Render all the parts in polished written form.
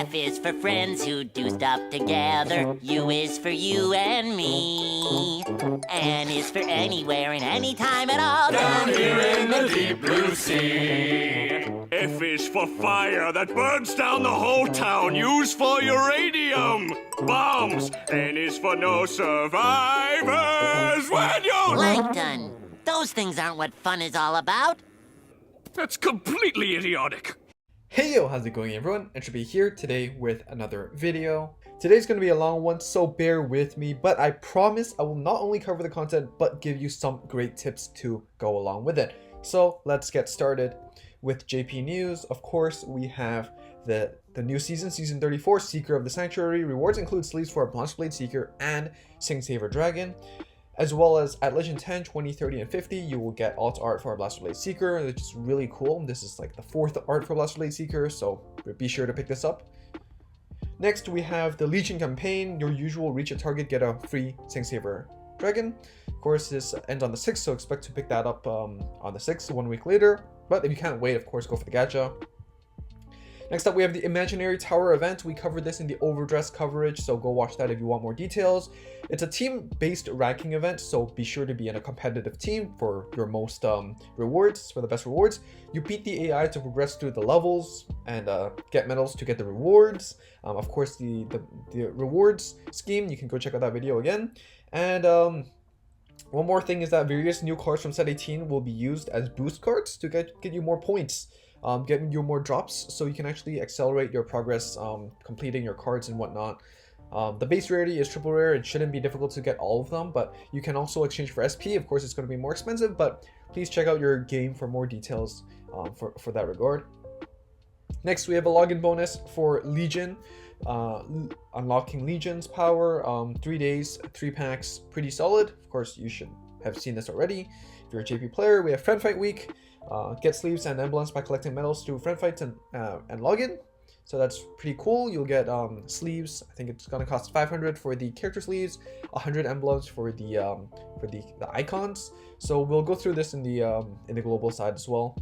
F is for friends who do stuff together. U is for you and me. N is for anywhere and anytime at all. Down here in the deep blue sea. F is for fire that burns down the whole town. U's for uranium bombs. N is for no survivors when you're... Plankton. Those things aren't what fun is all about. That's completely idiotic. Hey yo, how's it going everyone? It should be here today with another video. Today's going to be a long one, so bear with me, but I promise I will not only cover the content, but give you some great tips to go along with it. So let's get started with JP News. Of course, we have the new season, Season 34, Seeker of the Sanctuary. Rewards include sleeves for Blastoblade Seeker and Sing Saver Dragon. As well as at Legend 10, 20, 30, and 50, you will get alt art for Blastoblade Seeker, which is really cool. This is like the 4th art for Blastoblade Seeker, so be sure to pick this up. Next, we have the Legion campaign. Your usual reach a target, get a free Sing Saver Dragon. Of course, this ends on the 6th, so expect to pick that up on the 6th, 1 week later. But if you can't wait, of course, go for the gacha. Next up, we have the Imaginary Tower event. We covered this in the OverDress coverage, so go watch that if you want more details. It's a team-based ranking event, so be sure to be in a competitive team for your most rewards, for the best rewards. You beat the AI to progress through the levels and get medals to get the rewards. Of course, the rewards scheme, you can go check out that video again. And one more thing is that various new cards from set 18 will be used as boost cards to get you more points. Getting you more drops so you can actually accelerate your progress completing your cards and whatnot. The base rarity is triple rare. It shouldn't be difficult to get all of them, but you can also exchange for SP. Of course, it's going to be more expensive, but please check out your game for more details for that regard. Next, we have a login bonus for Legion. Unlocking Legion's power, 3 days, 3 packs, pretty solid. Of course, you should have seen this already. If you're a JP player, we have Friend Fight Week. Get sleeves and emblems by collecting medals through friend fights and login. So that's pretty cool. You'll get sleeves. I think it's gonna cost 500 for the character sleeves, 100 emblems for the icons. So we'll go through this in the global side as well.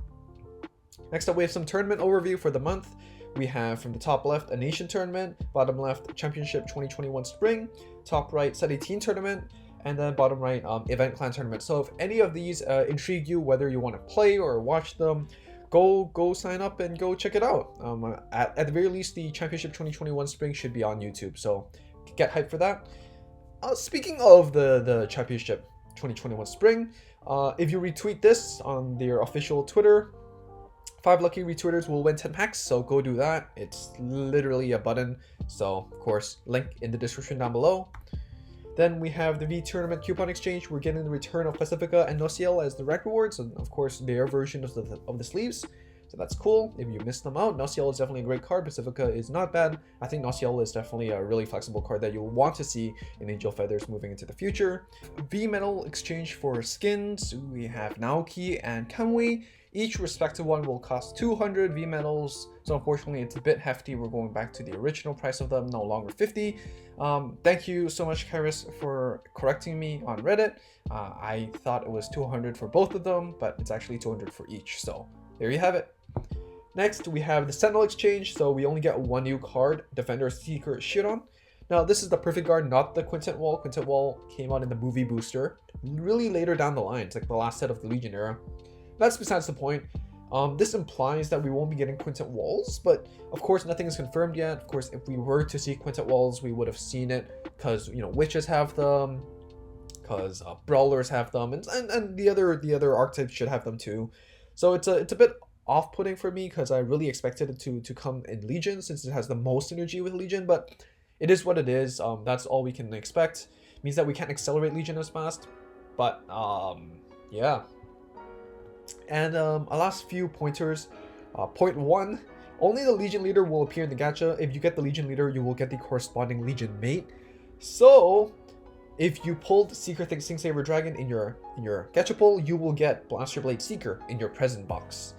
Next up, we have some tournament overview for the month. We have from the top left a nation tournament, bottom left Championship 2021 Spring, top right Set 18 tournament, and then bottom right event clan tournament. So if any of these intrigue you, whether you want to play or watch them, go sign up and go check it out. At the very least, the Championship 2021 Spring should be on YouTube, so get hyped for that. Speaking of the Championship 2021 Spring, if you retweet this on their official Twitter, 5 lucky retweeters will win 10 packs, so go do that. It's literally a button, so of course, link in the description down below. Then we have the V Tournament Coupon Exchange. We're getting the return of Pacifica and Nociel as the rec rewards, and of course their version of the sleeves. So that's cool. If you missed them out, Nociel is definitely a great card. Pacifica is not bad. I think Nociel is definitely a really flexible card that you'll want to see in Angel Feathers moving into the future. V Metal Exchange for skins. We have Naoki and Kamui. Each respective one will cost 200 V medals, so unfortunately it's a bit hefty. We're going back to the original price of them, no longer 50. Thank you so much, Kairos, for correcting me on Reddit. I thought it was 200 for both of them, but it's actually 200 for each, so there you have it. Next, we have the Sentinel Exchange, so we only get one new card, Defender Seeker Shiron. Now, this is the perfect guard, not the Quintet Wall. Quintet Wall came out in the movie booster, really later down the line. It's like the last set of the Legion era. That's besides the point. This implies that we won't be getting Quintet Walls, but of course nothing is confirmed yet. Of course, if we were to see Quintet Walls, we would have seen it because, you know, Witches have them, because Brawlers have them, and the other archetypes should have them too. So it's a bit off-putting for me because I really expected it to come in Legion since it has the most synergy with Legion, but it is what it is. That's all we can expect. It means that we can't accelerate Legion as fast, but yeah. And a last few pointers. Point 1, only the Legion leader will appear in the gacha. If you get the Legion leader, you will get the corresponding Legion mate. So if you pulled Secret Sing Saver Dragon in your gacha pull, you will get Blaster Blade Seeker in your present box.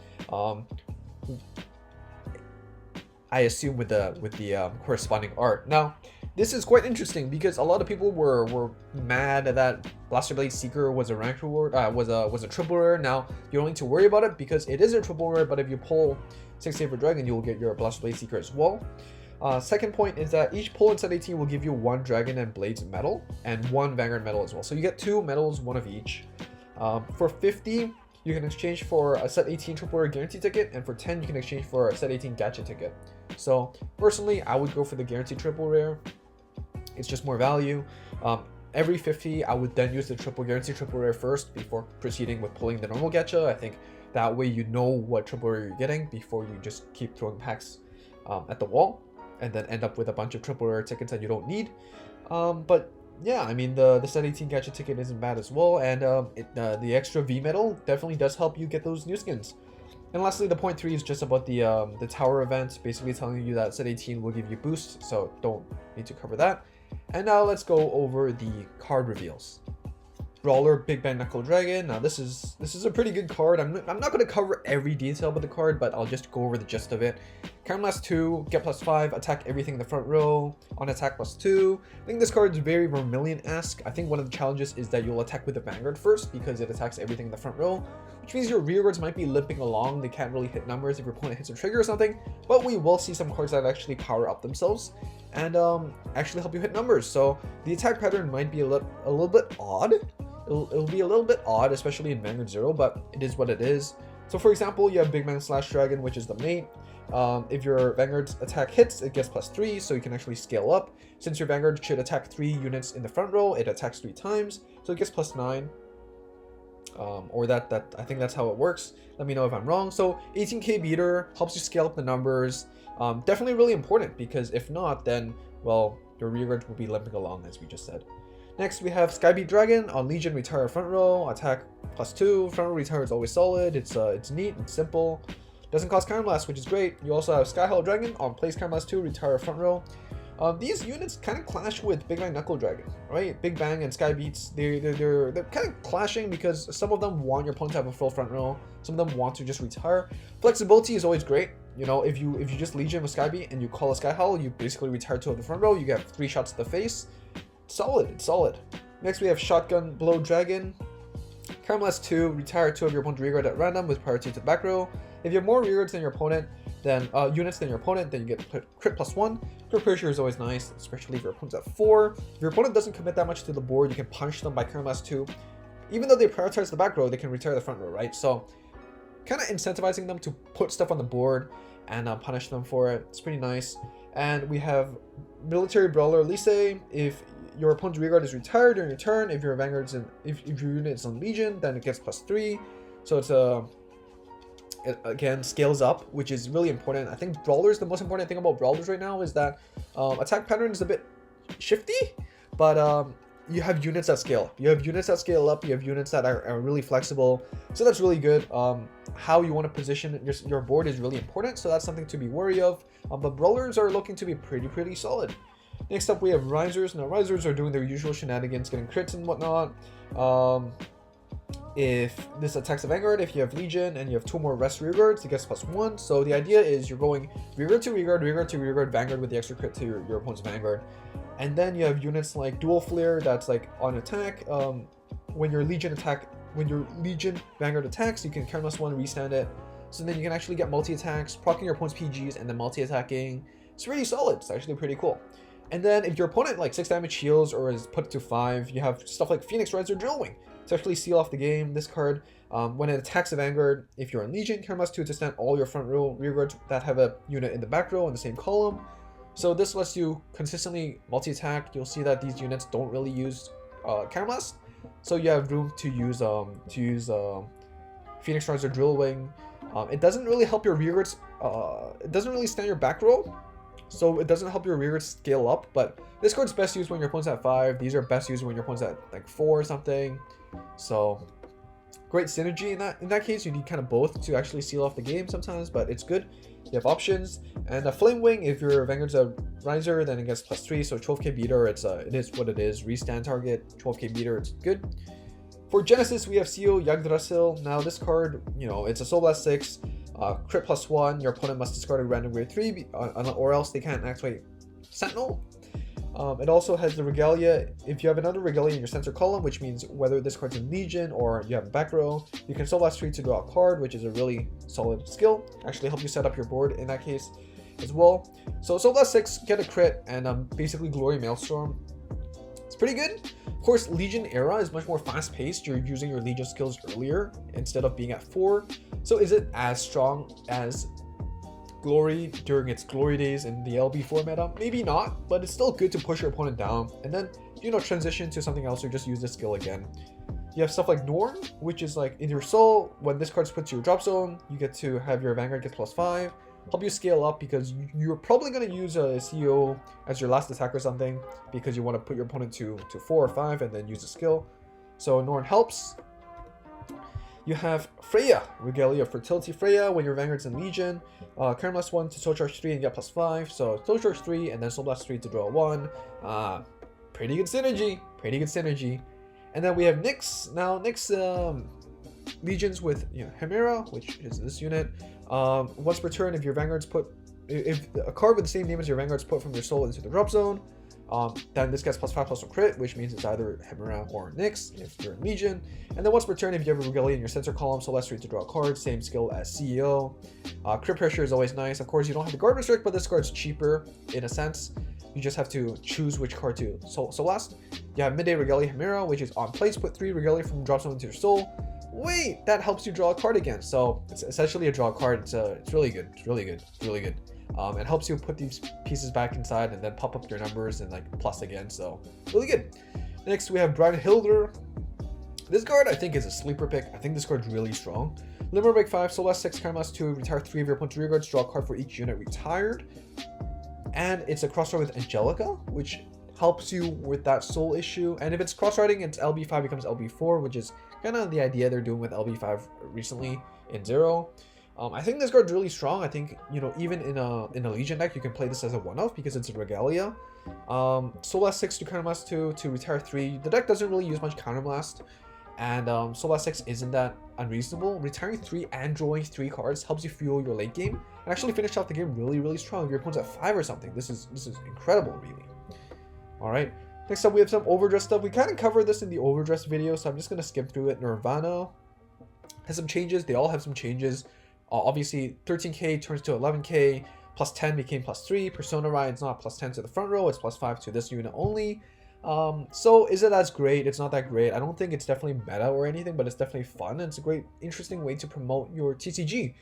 I assume with the corresponding art. Now, this is quite interesting because a lot of people were mad that Blaster Blade Seeker was a ranked reward, was a triple rare. Now you don't need to worry about it because it is a triple rare. But if you pull Sing Saver Dragon, you will get your Blaster Blade Seeker as well. Second point is that each pull in set 18 will give you 1 Dragon and Blades medal and 1 Vanguard medal as well. So you get 2 medals, 1 of each. For 50, you can exchange for a set 18 triple rare guarantee ticket, and for 10, you can exchange for a set 18 gacha ticket. So personally, I would go for the guaranteed triple rare. It's just more value. Every 50, I would then use the guaranteed triple rare first before proceeding with pulling the normal gacha. I think that way you know what triple rare you're getting before you just keep throwing packs at the wall and then end up with a bunch of triple rare tickets that you don't need. But yeah, I mean, the set 18 gacha ticket isn't bad as well, and the extra V medal definitely does help you get those new skins. And lastly, the point 3 is just about the tower event, basically telling you that set 18 will give you boost, so don't need to cover that. And now let's go over the card reveals. Brawler Big Bang Knuckle Dragon. Now this is a pretty good card. I'm not going to cover every detail about the card, but I'll just go over the gist of it. Card Blast 2, get +5, attack everything in the front row, on attack +2. I think this card is very Vermilion-esque. I think one of the challenges is that you'll attack with the Vanguard first because it attacks everything in the front row, which means your rearguards might be limping along. They can't really hit numbers if your opponent hits a trigger or something, but we will see some cards that actually power up themselves and actually help you hit numbers. So the attack pattern might be a little bit odd. It'll be a little bit odd, especially in Vanguard 0, but it is what it is. So for example, you have Big Bang Slash Dragon, which is the mate. If your Vanguard's attack hits, it gets +3, so you can actually scale up. Since your Vanguard should attack 3 units in the front row, it attacks 3 times, so it gets +9. Or that I think that's how it works. Let me know if I'm wrong. So 18k beater helps you scale up the numbers. Definitely really important, because if not, then, well, your rearguards will be limping along, as we just said. Next, we have Skybeat Dragon. On Legion, retire front row, attack +2. Front row retire is always solid. It's neat, it's simple. Doesn't cost Card Blast, which is great. You also have Skyhell Dragon. On place Card Blast 2, retire front row. These units kind of clash with Big Bang Knuckle Dragon, right? Big Bang and Skybeats, they're kind of clashing because some of them want your opponent to have a full front row. Some of them want to just retire. Flexibility is always great. You know, if you just Legion with Skybeat and you call a Skyhowl, you basically retire 2 of the front row. You get 3 shots to the face. Solid, it's solid. Next, we have Shotgun Blow Dragon. Card Blast 2, retire 2 of your opponent's rearguard at random with priority to the back row. If you have more rearguards than your opponent, then units than your opponent, then you get crit +1. Crit pressure is always nice, especially if your opponent's at 4. If your opponent doesn't commit that much to the board, you can punish them by Card Blast 2. Even though they prioritize the back row, they can retire the front row, right? So kind of incentivizing them to put stuff on the board and punish them for it. It's pretty nice. And we have Military Brawler Lise. If your opponent's rearguard is retired during your turn, if your Vanguard's if your unit is on Legion, then it gets +3. So it's it again scales up, which is really important. I think Brawlers, the most important thing about Brawlers right now is that attack pattern is a bit shifty, but you have units that scale up. You have units that scale up. You have units that are really flexible. So that's really good. How you want to position your board is really important. So that's something to be wary of. But Brawlers are looking to be pretty solid. Next up, we have Risers. Now, Risers are doing their usual shenanigans, getting crits and whatnot. If this attacks a Vanguard, if you have Legion and you have 2 more rest rearguards, it gets +1. So the idea is you're going rearguard to rearguard, rearguard to rearguard, Vanguard with the extra crit to your opponent's Vanguard. And then you have units like Dual Flare that's like on attack. When your Legion Vanguard attacks, you can Card Blast 1, restand it. So then you can actually get multi-attacks, proccing your opponent's PGs and then multi-attacking. It's really solid. It's actually pretty cool. And then if your opponent like 6 damage heals or is put to 5, you have stuff like Phoenix Riser Drill Wing to actually seal off the game. This card, when it attacks a Vanguard, if you're in Legion, Card Blast 2 to stand all your front row rearguards that have a unit in the back row in the same column. So this lets you consistently multi-attack. You'll see that these units don't really use Card Blast, so you have room to use Phoenix Riser Drill Wing. It doesn't really help your rearguards. It doesn't really stand your back row, so it doesn't help your rearguards scale up. But this card's best used when your opponent's at 5. These are best used when your opponent's at like 4 or something. So great synergy in that case. You need kind of both to actually seal off the game sometimes, but it's good. You have options. And a Flame Wing, if your Vanguard's a Riser, then it gets +3. So 12k beater, it is what it is. Restand target, 12k beater, it's good. For Genesis, we have CEO Yggdrasil. Now this card, you know, it's a Soul Blast 6, crit +1. Your opponent must discard a random grade 3, or else they can't activate Sentinel. It also has the Regalia. If you have another Regalia in your center column, which means whether this card's in Legion or you have a back row, you can Soul Blast 3 to draw a card, which is a really solid skill. Actually help you set up your board in that case. as well. So last 6, get a crit, and basically Glory Maelstrom. It's pretty good. Of course, Legion Era is much more fast-paced. You're using your Legion skills earlier instead of being at 4. So is it as strong as Glory during its glory days in the LB4 meta? Maybe not, but it's still good to push your opponent down and then, you know, transition to something else or just use the skill again. You have stuff like Norn, which is like in your soul, when this card's put to your drop zone, you get to have your Vanguard get +5, help you scale up because you're probably going to use a CEO as your last attack or something because you want to put your opponent to 4 or 5 and then use the skill. So Norn helps. You have Freya, Regalia of Fertility Freya when your Vanguard's in Legion. Current +1 to Soul Charge 3 and get +5. So Soul Charge 3 and then Soul Blast 3 to draw 1. Pretty good synergy. Pretty good synergy. And then we have Nyx. Now Nyx Legions with, you know, Chimera, which is this unit. Once per turn, if your Vanguard's put, if a card with the same name as your Vanguard's put from your soul into the drop zone, then this gets +5/+1 crit, which means it's either Chimera or Nyx if you're in Legion. And then once per turn, if you have a Regalia in your center column, so less 3 to draw a card, same skill as CEO. Crit pressure is always nice. Of course, you don't have the guard restrict, but this card's cheaper in a sense. You just have to choose which card to soul last. You have Midday Regalia Chimera, which is on place, put 3 Regalia from drop zone into your soul. Wait, that helps you draw a card again. So it's essentially a draw card. It's really good. It's really good. It's really good. It helps you put these pieces back inside and then pop up your numbers and like plus again. So really good. Next we have Brynhildr. This card I think is a sleeper pick. I think this card's really strong. Limber Break 5, Soul Blast 6, Current +2, retire 3 of your opponent's rear guards, draw a card for each unit retired. And it's a crossroad with Angelica, which helps you with that soul issue. And if it's cross-riding, it's LB5 becomes LB4, which is kind of the idea they're doing with LB5 recently in 0. I think this card's really strong. I think, you know, even in a Legion deck, you can play this as a one-off because it's a Regalia. Soul Blast 6 to Counter Blast 2 to retire 3. The deck doesn't really use much Counter Blast. And Soul Blast 6 isn't that unreasonable. Retiring 3 and drawing 3 cards helps you fuel your late game and actually finish off the game really, really strong. If your opponent's at 5 or something, this is incredible, really. Alright, next up we have some OverDress stuff. We kind of covered this in the OverDress video, so I'm just going to skip through it. Nirvana has some changes. They all have some changes. Obviously, 13k turns to 11k, +10 became +3. Persona rides not +10 to the front row, it's +5 to this unit only. So is it as great? It's not that great. I don't think it's definitely meta or anything, but it's definitely fun, and it's a great, interesting way to promote your TCG.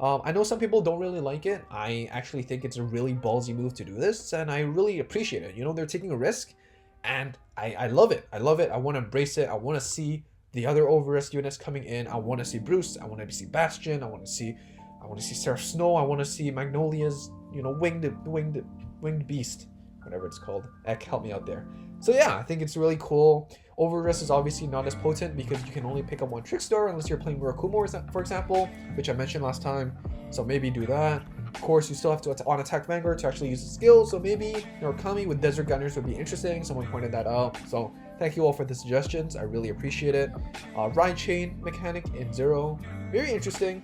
I know some people don't really like it. I actually think it's a really ballsy move to do this, and I really appreciate it. You know, they're taking a risk, and I love it. I love it. I want to embrace it. I want to see the other OverDress units coming in. I want to see Bruce. I want to see Bastion. I want to see Seraph Snow. I want to see Magnolia's, you know, winged beast, whatever it's called. Ek, help me out there. So yeah, I think it's really cool. OverDress is obviously not as potent because you can only pick up 1 Trickstar unless you're playing Murakumo, for example, which I mentioned last time. So maybe do that. Of course, you still have to on-attack Vanguard to actually use the skill. So maybe Norikami with Desert Gunners would be interesting. Someone pointed that out. So thank you all for the suggestions. I really appreciate it. Ride Chain mechanic in 0. Very interesting.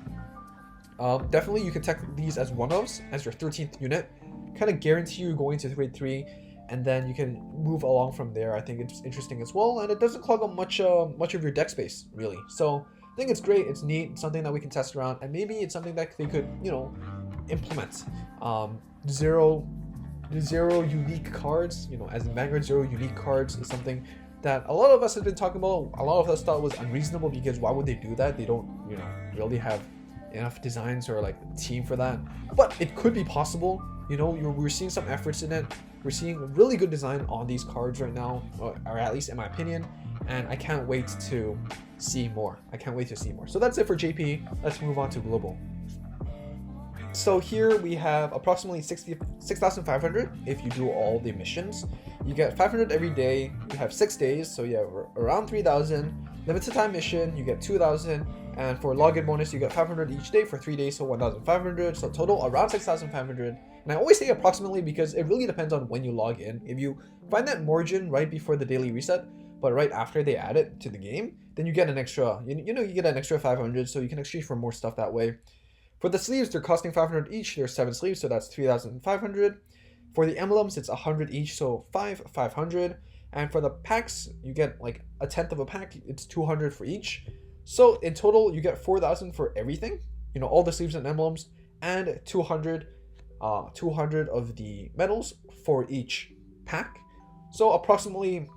Definitely you can tech these as one-offs as your 13th unit. Kind of guarantee you going to grade 3. And then you can move along from there. I think it's interesting as well, and it doesn't clog up much of your deck space, really. So I think it's great, it's neat, it's something that we can test around, and maybe it's something that they could, you know, implement. Zero unique cards, you know, as in Vanguard, 0 unique cards is something that a lot of us have been talking about. A lot of us thought was unreasonable because why would they do that? They don't, you know, really have enough designs or like team for that. But it could be possible. You know, we're seeing some efforts in it. We're seeing really good design on these cards right now, or at least in my opinion, and I can't wait to see more. I can't wait to see more. So that's it for JP. Let's move on to Global. So here we have approximately 6,500 if you do all the missions. You get 500 every day. You have 6 days, so you have around 3,000. Limited time mission, you get 2,000. And for login bonus, you get 500 each day for 3 days, so 1,500. So total around 6,500. And I always say approximately because it really depends on when you log in. If you find that margin right before the daily reset, but right after they add it to the game, then you get an extra, you get an extra 500, so you can exchange for more stuff that way. For the sleeves, they're costing 500 each. There's 7 sleeves, so that's 3,500. For the emblems, it's 100 each, so 500. And for the packs, you get like a tenth of a pack. It's 200 for each. So in total, you get 4,000 for everything. You know, all the sleeves and emblems, and 200 200 of the medals for each pack. So approximately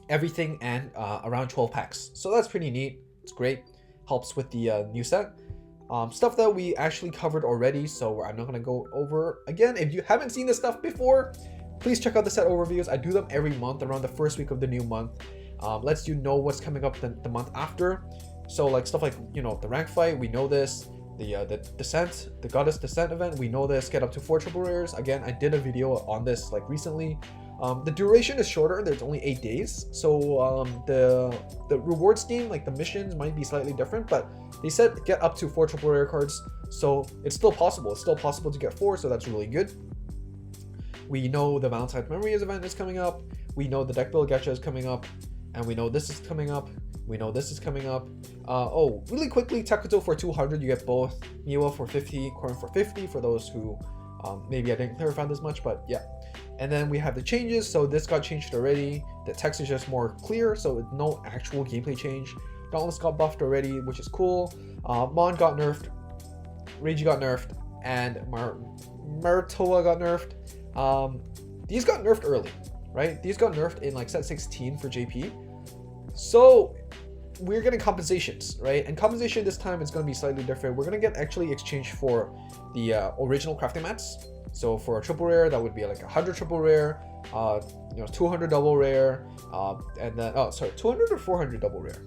everything and around 12 packs. So that's pretty neat. It's great. Helps with the new set. Stuff that we actually covered already, so I'm not going to go over again. If you haven't seen this stuff before, please check out the set overviews. I do them every month around the first week of the new month. Lets you know what's coming up the month after. So like stuff like, you know, the rank fight, we know this. The descent, the goddess descent event, we know this. Get up to 4 triple rares. Again, I did a video on this like recently. The duration is shorter. There's only 8 days. So the reward scheme, like the missions, might be slightly different, but they said get up to 4 triple rare cards. So it's still possible. It's still possible to get 4. So that's really good. We know the Valentine's Memories event is coming up. We know the deck build gacha is coming up, and we know this is coming up. We know this is coming up. Oh, really quickly, Tekuto for 200, you get both. Miwa for 50, Korn for 50, for those who, maybe I didn't clarify this much, but yeah. And then we have the changes, so this got changed already. The text is just more clear, so no actual gameplay change. Dauntless got buffed already, which is cool. Mon got nerfed, Reiji got nerfed, and Maritoa got nerfed. These got nerfed early, right? These got nerfed in like set 16 for JP. So we're getting compensations, right? And compensation this time is going to be slightly different. We're going to get actually exchange for the original crafting mats. So for a triple rare, that would be like 100 triple rare, 200 double rare, and then 200 or 400 double rare,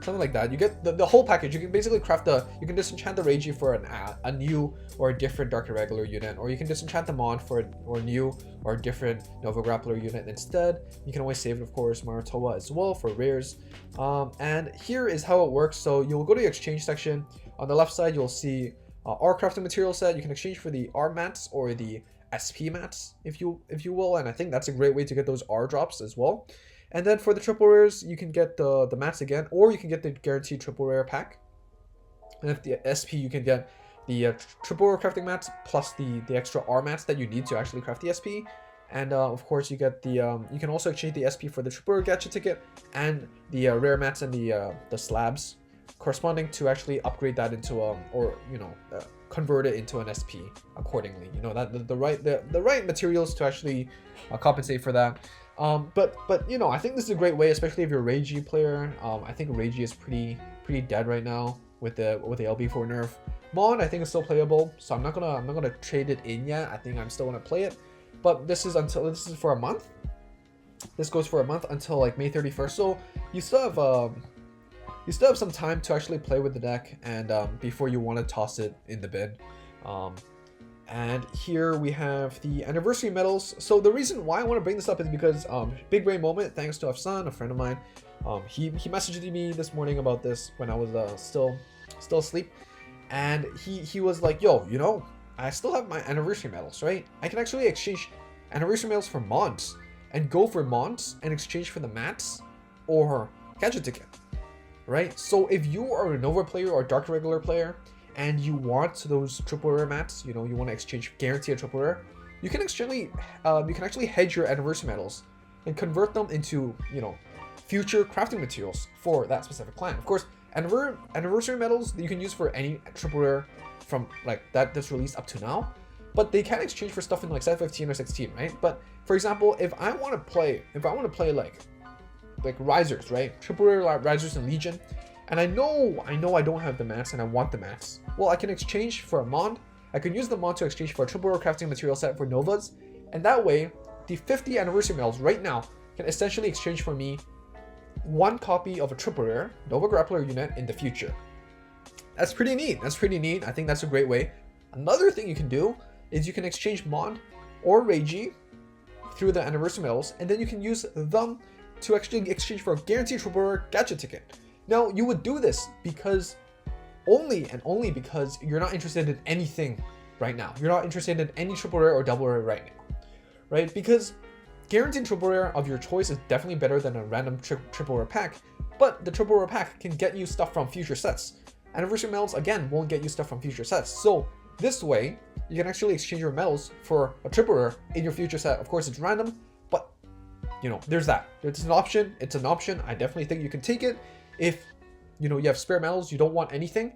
something like that. You get the whole package. You can basically you can disenchant the Reiji for a new or a different Dark Irregular unit, or you can disenchant the Mon for a new or a different Nova Grappler unit instead. You can always save it, of course, Maritoa as well for rares. And here is how it works. So you'll go to the exchange section. On the left side, you'll see R crafting material set. You can exchange for the R mats or the SP mats, if you will, and I think that's a great way to get those R drops as well. And then for the triple rares, you can get the mats again, or you can get the guaranteed triple rare pack. And if the SP, you can get the triple rare crafting mats plus the extra R mats that you need to actually craft the SP. And of course, you get the you can also exchange the SP for the triple rare gacha ticket and the rare mats and the slabs corresponding to actually upgrade that into convert it into an SP accordingly. You know, that the right materials to actually compensate for that. But you know, I think this is a great way, especially if you're a Reiji player. I think Reiji is pretty dead right now with the LB4 nerf. Mon, I think is still playable, so I'm not gonna trade it in yet. I think I'm still gonna play it, but this is for a month. This goes for a month until like May 31st. So you still have some time to actually play with the deck, and before you want to toss it in the bin. And here we have the anniversary medals. So the reason why I want to bring this up is because big brain moment, thanks to Afsan, a friend of mine. He messaged me this morning about this when I was still asleep, and he was like, yo, you know, I still have my anniversary medals, right? I can actually exchange anniversary medals for Mons and go for Mons and exchange for the mats or gadget ticket, right? So if you are a Nova player or Dark Irregular player and you want those triple rare mats, you know, you want to exchange guarantee a triple rare, you can actually hedge your anniversary medals and convert them into, you know, future crafting materials for that specific clan. Of course, anniversary medals you can use for any triple rare from like that's released up to now, but they can exchange for stuff in like set 15 or 16, right? But for example, if I want to play like risers, right? Triple rare risers and Legion, and I know I don't have the mats and I want the mats. Well, I can exchange for a Mon. I can use the Mon to exchange for a triple rare crafting material set for Novas, and that way the 50 anniversary medals right now can essentially exchange for me one copy of a triple rare Nova Grappler unit in the future. That's pretty neat. I think that's a great way. Another thing you can do is you can exchange Mon or Reiji through the anniversary medals, and then you can use them to actually exchange for a guaranteed triple rare gacha ticket. Now, you would do this because only because you're not interested in anything right now. You're not interested in any triple rare or double rare right now, right? Because guaranteed triple rare of your choice is definitely better than a random triple rare pack, but the triple rare pack can get you stuff from future sets. Anniversary medals, again, won't get you stuff from future sets. So this way, you can actually exchange your medals for a triple rare in your future set. Of course, it's random, but you know, there's that. It's an option. I definitely think you can take it if, you know, you have spare medals, you don't want anything,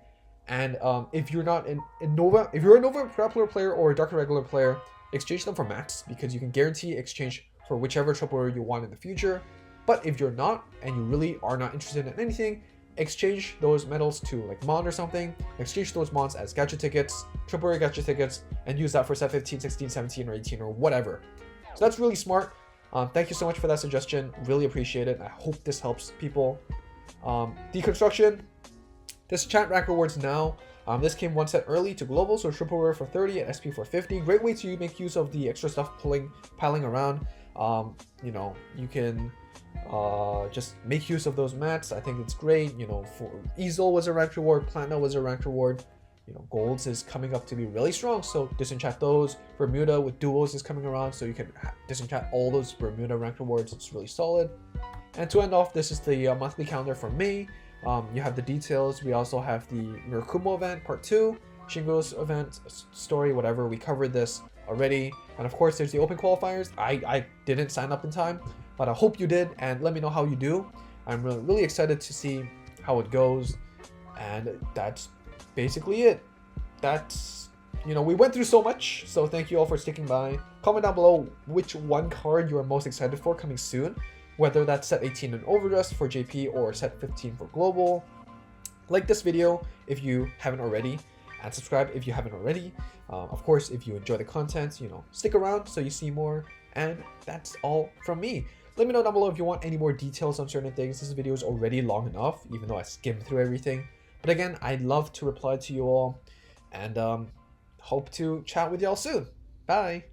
And if you're not in Nova, if you're a Nova Grappler player or a Dark Regular player, exchange them for mats because you can guarantee exchange for whichever triple rare you want in the future. But if you're not and you really are not interested in anything, exchange those medals to like Mon or something, exchange those Mons as gacha tickets, triple rare gacha tickets, and use that for set 15, 16, 17, or 18 or whatever. So that's really smart. Thank you so much for that suggestion. Really appreciate it. I hope this helps people. Deconstruction. This chant rank rewards now. This came one set early to global, so triple rare for 30 and SP for 50. Great way to make use of the extra stuff piling around. You know, you can just make use of those mats. I think it's great. You know, for Easel was a ranked reward, Platinum was a ranked reward. You know, Golds is coming up to be really strong, so disenchant those. Bermuda with duos is coming around, so you can disenchant all those Bermuda ranked rewards. It's really solid. And to end off, this is the monthly calendar for May. You have the details. We also have the Mirakumo event, part 2, Shingo's event, story, whatever. We covered this already. And of course, there's the open qualifiers. I didn't sign up in time, but I hope you did, and let me know how you do. I'm really excited to see how it goes. And that's basically it. That's, you know, we went through so much, so thank you all for sticking by. Comment down below which one card you are most excited for coming soon, whether that's set 18 in Overdress for JP or set 15 for global. Like this video if you haven't already, and subscribe if you haven't already. Of course, if you enjoy the content, you know, stick around so you see more. And that's all from me. Let me know down below if you want any more details on certain things. This video is already long enough, even though I skimmed through everything. But again, I'd love to reply to you all, and hope to chat with y'all soon. Bye!